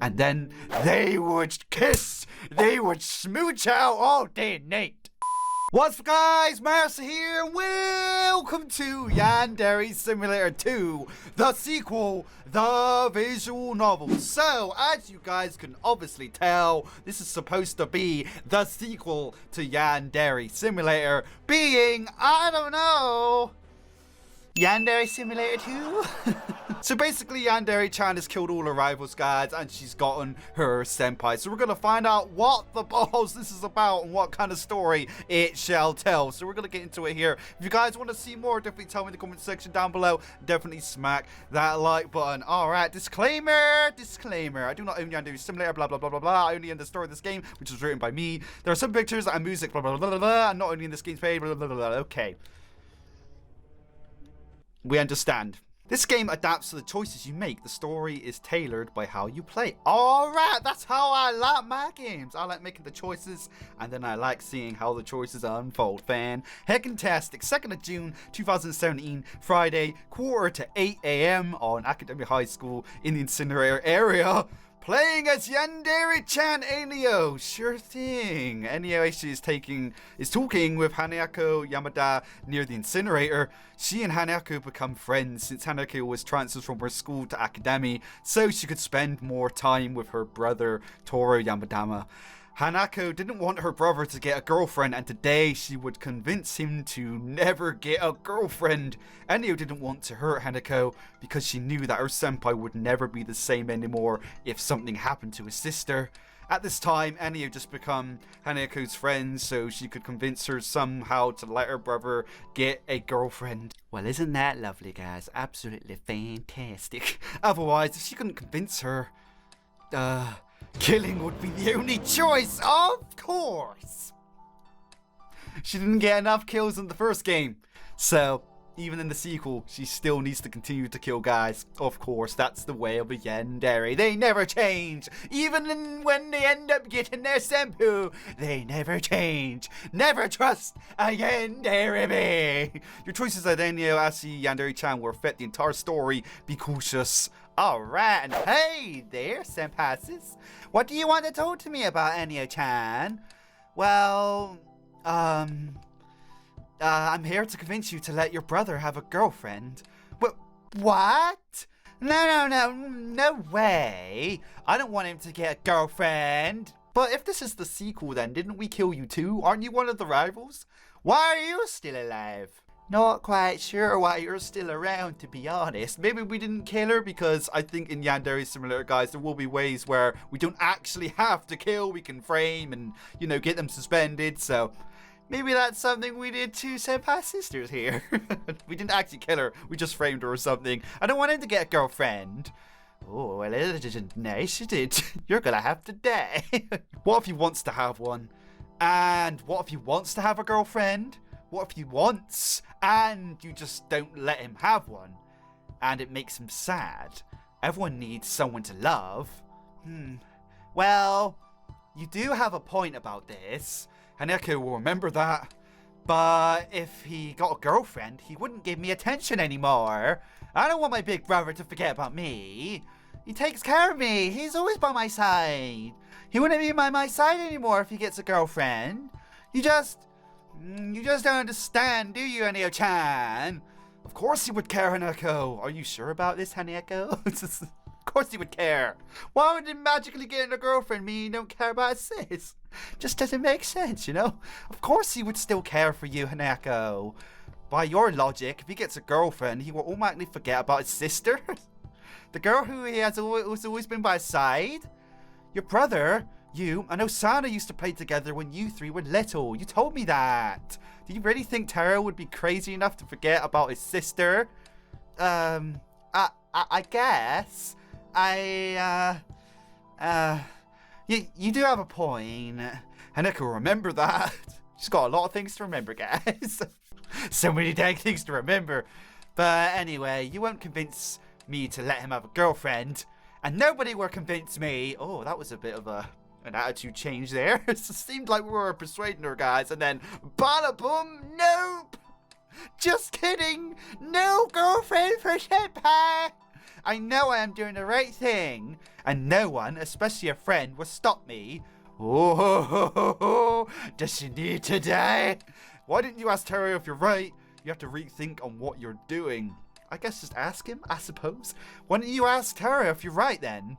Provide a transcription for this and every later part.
And then they would kiss. They would smooch out all day and night. What's up, guys? Marcia here. Welcome to Yandere Simulator 2, the sequel, the visual novel. So, as you guys can obviously tell, this is supposed to be the sequel to Yandere Simulator, being, I don't know, Yandere Simulator 2? So basically, Yandere-Chan has killed all her rivals, guys, and she's gotten her senpai. So we're going to find out what the balls this is about and what kind of story it shall tell. So we're going to get into it here. If you guys want to see more, definitely tell me in the comment section down below. Definitely smack that like button. Alright, disclaimer. I do not own Yandere Simulator, blah, blah, blah, blah, blah. I only own the story of this game, which was written by me. There are some pictures and music, blah, blah, blah, blah, blah. I'm not only in this game's page, blah, blah, blah, blah. Okay. We understand. This game adapts to the choices you make. The story is tailored by how you play. Alright, that's how I like my games. I like making the choices, and then I like seeing how the choices unfold. Fan-heckin-tastic. 2nd of June, 2017, Friday, 7:45 AM on Academy High School in the Incinerator area. Playing as Yandere-Chan Enio. Sure thing. Ayano Aishi is talking with Taro Yamada near the incinerator. She and Hanako become friends since Hanako was transferred from her school to Academy so she could spend more time with her brother Taro Yamada. Hanako didn't want her brother to get a girlfriend, and today she would convince him to never get a girlfriend. Enio didn't want to hurt Hanako because she knew that her senpai would never be the same anymore if something happened to his sister. At this time, Enio just become Hanako's friend so she could convince her somehow to let her brother get a girlfriend. Well, isn't that lovely, guys? Absolutely fantastic. Otherwise, if she couldn't convince her, killing would be the only choice, of course. She didn't get enough kills in the first game, so even in the sequel, she still needs to continue to kill, guys. Of course, that's the way of a Yandere. They never change. Even when they end up getting their senpu, they never change. Never trust a Yandere. Your choices at Ayano Aishi Yandere-Chan will affect the entire story. Be cautious. Alright, and hey there, senpai's. What do you want to talk to me about, Ayano-Chan? Well, I'm here to convince you to let your brother have a girlfriend. What? No way. I don't want him to get a girlfriend. But if this is the sequel, then didn't we kill you too? Aren't you one of the rivals? Why are you still alive? Not quite sure why you're still around, to be honest. Maybe we didn't kill her because I think in Yandere Simulator, guys, there will be ways where we don't actually have to kill. We can frame and, you know, get them suspended. So maybe that's something we did to SENPAI'S sisters here. We didn't actually kill her. We just framed her or something. I don't want him to get a girlfriend. Oh, well, it isn't nice, is it? You're gonna have to die. What if he wants to have one? And what if he wants to have a girlfriend? What if he wants and you just don't let him have one? And it makes him sad. Everyone needs someone to love. Well, you do have a point about this. Hanako will remember that. But if he got a girlfriend, he wouldn't give me attention anymore. I don't want my big brother to forget about me. He takes care of me. He's always by my side. He wouldn't be by my side anymore if he gets a girlfriend. You just don't understand, do you, Ayano-Chan? Of course he would care, Hanako. Are you sure about this, Hanako? Of course he would care. Why would him magically getting a girlfriend mean he don't care about his sis? Just doesn't make sense, you know? Of course he would still care for you, Hanako. By your logic, if he gets a girlfriend, he will automatically forget about his sister. The girl who he has always been by his side. Your brother, you, and Osana used to play together when you three were little. You told me that. Do you really think Taro would be crazy enough to forget about his sister? I guess. You do have a point. Hanako will remember that. She's got a lot of things to remember, guys. So many dang things to remember. But anyway, you won't convince me to let him have a girlfriend. And nobody will convince me. Oh, that was a bit of an attitude change there. It seemed like we were persuading her, guys. And then, bada boom, nope. Just kidding. No girlfriend for Senpai. I know I am doing the right thing. and no one, especially a friend, will stop me. Oh, does she need to die? Why didn't you ask Taro if you're right? You have to rethink on what you're doing. I guess just ask him, I suppose. Why don't you ask Taro if you're right then?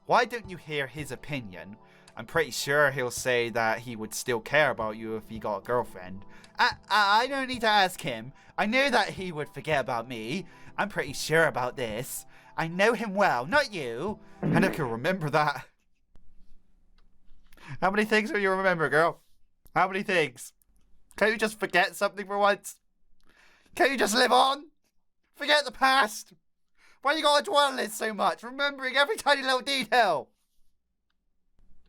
Why don't you hear his opinion? I'm pretty sure he'll say that he would still care about you if he got a girlfriend. I don't need to ask him. I know that he would forget about me. I'm pretty sure about this. I know him well, not you. And I can remember that. How many things will you remember, girl? How many things? Can't you just forget something for once? Can't you just live on? Forget the past. Why you gotta dwell on it so much, remembering every tiny little detail?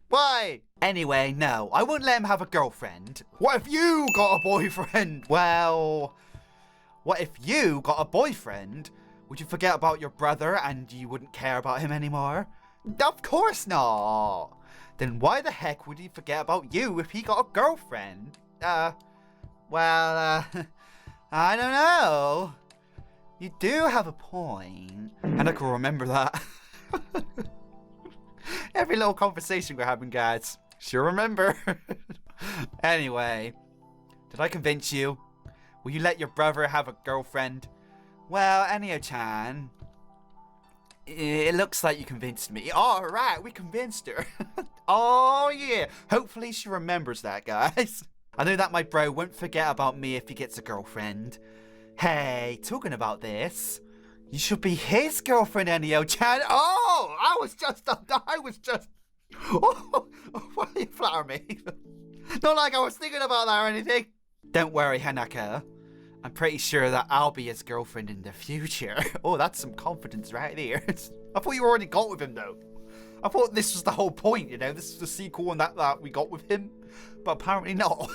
Why? Anyway, no, I won't let him have a girlfriend. What if you got a boyfriend? Well, what if you got a boyfriend? Would you forget about your brother and you wouldn't care about him anymore? Of course not. Then why the heck would he forget about you if he got a girlfriend? I don't know. You do have a point. And I can remember that. Every little conversation we're having, guys. Sure remember. Anyway, did I convince you? Will you let your brother have a girlfriend? Well, Ainio-chan, it looks like you convinced me. Alright, we convinced her. Oh yeah. Hopefully she remembers that, guys. I know that my bro won't forget about me if he gets a girlfriend. Hey, talking about this, you should be his girlfriend, Ainio-chan. Oh, I was just, oh, why do you flatter me? Not like I was thinking about that or anything. Don't worry, Hanako. I'm pretty sure that I'll be his girlfriend in the future. Oh, that's some confidence right there. I thought you already got with him, though. I thought this was the whole point, you know? This is the sequel and that we got with him. But apparently not.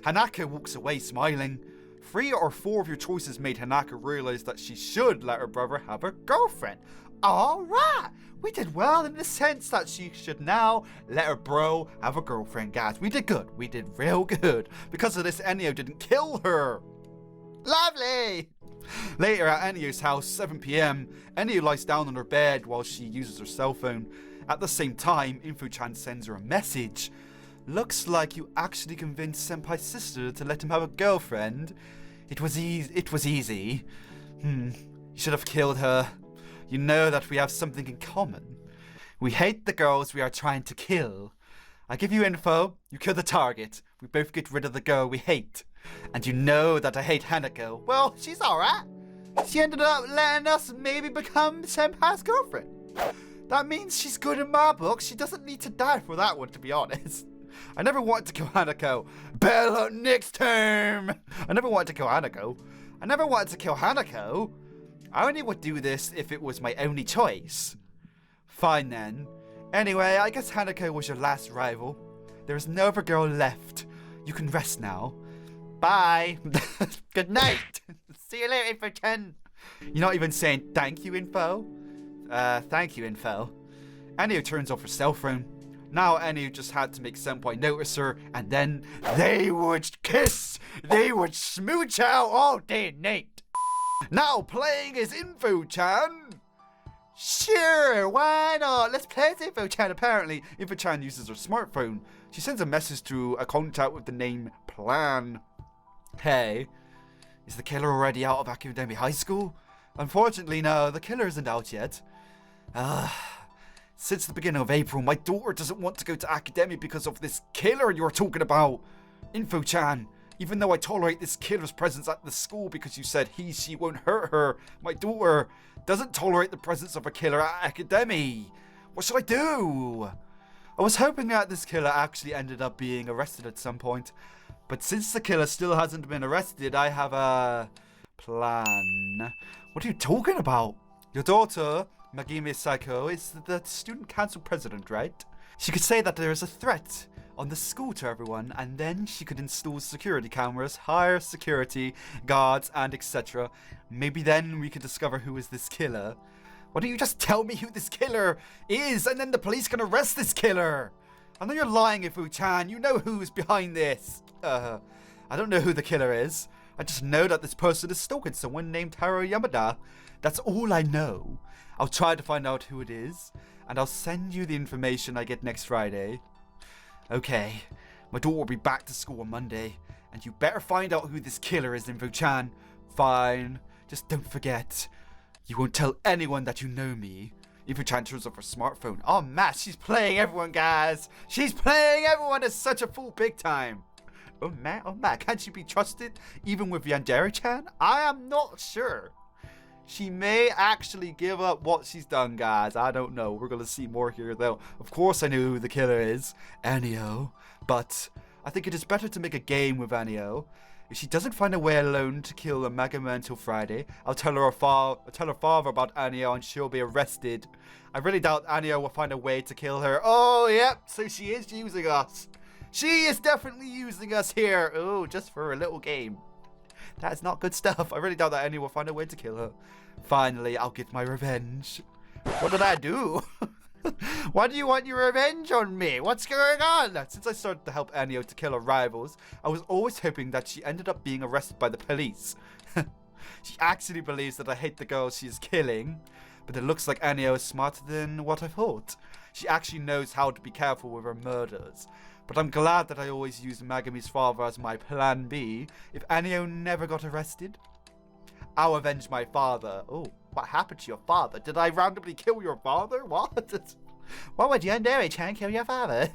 Hanako walks away smiling. 3 or 4 of your choices made Hanako realize that she should let her brother have a girlfriend. Alright, we did well in the sense that she should now let her bro have a girlfriend, guys. We did good. We did real good. Because of this, Ainio didn't kill her. Lovely! Later at Ainio's house, 7 p.m, Ainio lies down on her bed while she uses her cell phone. At the same time, Info-chan sends her a message. Looks like you actually convinced Senpai's sister to let him have a girlfriend. It was easy. You should have killed her. You know that we have something in common. We hate the girls we are trying to kill. I give you info, you kill the target. We both get rid of the girl we hate. And you know that I hate Hanako. Well, she's alright. She ended up letting us maybe become Senpai's girlfriend. That means she's good in my book. She doesn't need to die for that one, to be honest. I never wanted to kill Hanako. Better luck next time. I never wanted to kill Hanako. I only would do this if it was my only choice. Fine then. Anyway, I guess Hanako was your last rival. There is no other girl left. You can rest now. Bye. Good night. See you later, Info-chan. You're not even saying thank you, Info? Thank you, Info. Ainio turns off her cell phone. Now Ainio just had to make Senpai notice her, and then they would kiss. They would smooch out all day and night. Now playing as Info-chan. Sure, why not? Let's play as Info-chan. Apparently, Info-chan uses her smartphone. She sends a message to a contact with the name Plan. Hey, is the killer already out of Academy High School? Unfortunately, no, the killer isn't out yet. Since the beginning of April, my daughter doesn't want to go to Academy because of this killer you're talking about. Info-chan, even though I tolerate this killer's presence at the school because you said she won't hurt her, my daughter doesn't tolerate the presence of a killer at Academy. What should I do? I was hoping that this killer actually ended up being arrested at some point. But since the killer still hasn't been arrested, I have a plan. What are you talking about? Your daughter, Magime Saiko, is the student council president, right? She could say that there is a threat on the school to everyone, and then she could install security cameras, hire security guards, and etc. Maybe then we could discover who is this killer. Why don't you just tell me who this killer is, and then the police can arrest this killer? I know you're lying, Info-chan. You know who's behind this. I don't know who the killer is. I just know that this person is stalking someone named Taro Yamada. That's all I know. I'll try to find out who it is, and I'll send you the information I get next Friday. Okay, my daughter will be back to school on Monday, and you better find out who this killer is, Info-chan. Fine, just don't forget, you won't tell anyone that you know me. Info-chan turns off her smartphone. Oh man, she's playing everyone, guys. She's playing everyone as such a fool big time. Oh man, can she be trusted even with Yandere-chan? I am not sure. She may actually give up what she's done, guys. I don't know. We're going to see more here, though. Of course I know who the killer is. Anio. But I think it is better to make a game with Anio. If she doesn't find a way alone to kill Amagama until Friday, I'll tell her father about Anio and she'll be arrested. I really doubt Anio will find a way to kill her. Oh, yep. So she is using us. She is definitely using us here. Oh, just for a little game. That is not good stuff. I really doubt that anyone will find a way to kill her. Finally, I'll get my revenge. What did I do? Why do you want your revenge on me? What's going on? Since I started to help Anio to kill her rivals, I was always hoping that she ended up being arrested by the police. She actually believes that I hate the girls she is killing. But it looks like Anio is smarter than what I thought. She actually knows how to be careful with her murders. But I'm glad that I always used Megami's father as my plan B if Anio never got arrested. I'll avenge my father. Oh, what happened to your father? Did I randomly kill your father? What? Why would Yandere-chan kill your father?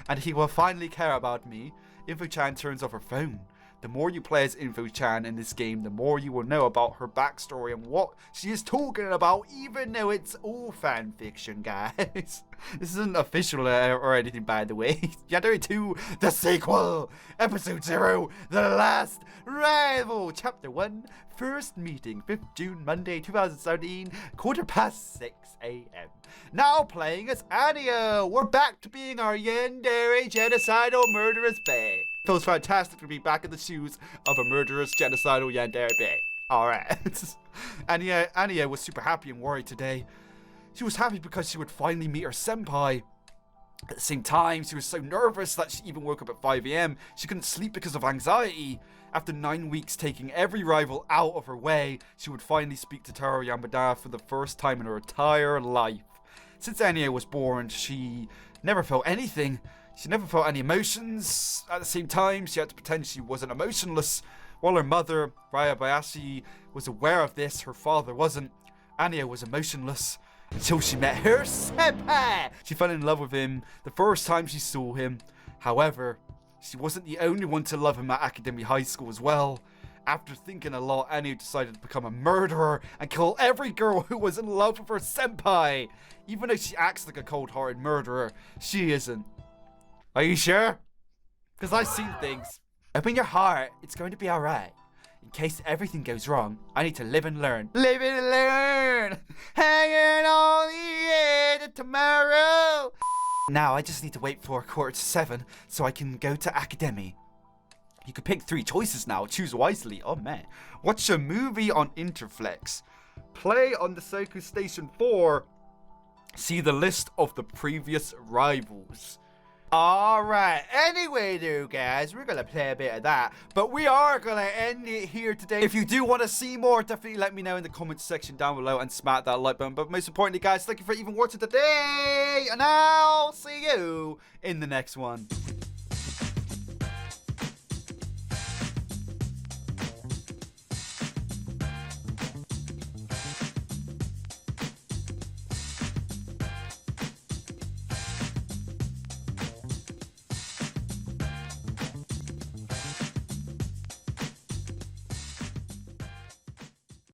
And he will finally care about me. Info-chan turns off her phone. The more you play as Info-chan in this game, the more you will know about her backstory and what she is talking about, even though it's all fan fiction, guys. This isn't official or anything, by the way. Yandere 2, the sequel! Episode 0, the last rival! Chapter 1, first meeting, 5th June, Monday, 2017, 6:15 a.m. Now playing as Anio! We're back to being our Yandere genocidal murderous bae. Feels fantastic to be back in the shoes of a murderous genocidal Yandere bae. Alright. Anio was super happy and worried today. She was happy because she would finally meet her senpai. At the same time, she was so nervous that she even woke up at 5 a.m. She couldn't sleep because of anxiety. After 9 weeks taking every rival out of her way, she would finally speak to Taro Yamada for the first time in her entire life. Since Anio was born, she never felt anything. She never felt any emotions. At the same time, she had to pretend she wasn't emotionless. While her mother, Ryoba Aishi, was aware of this, her father wasn't. Anio was emotionless until she met her senpai. She fell in love with him the first time she saw him. However, she wasn't the only one to love him at Academy High School as well. After thinking a lot, Anio decided to become a murderer and kill every girl who was in love with her senpai. Even though she acts like a cold-hearted murderer, she isn't. Are you sure? Because I've seen things. Open your heart, it's going to be alright. In case everything goes wrong, I need to live and learn. Live and learn! Hanging on the edge of tomorrow! Now I just need to wait for 6:45 so I can go to Academy. You can pick 3 choices now, choose wisely. Oh man. Watch a movie on Interflex. Play on the Soku Station 4. See the list of the previous rivals. Alright, anyway though guys, we're going to play a bit of that, but we are going to end it here today. If you do want to see more, definitely let me know in the comments section down below and smack that like button. But most importantly guys, thank you for even watching today, and I'll see you in the next one.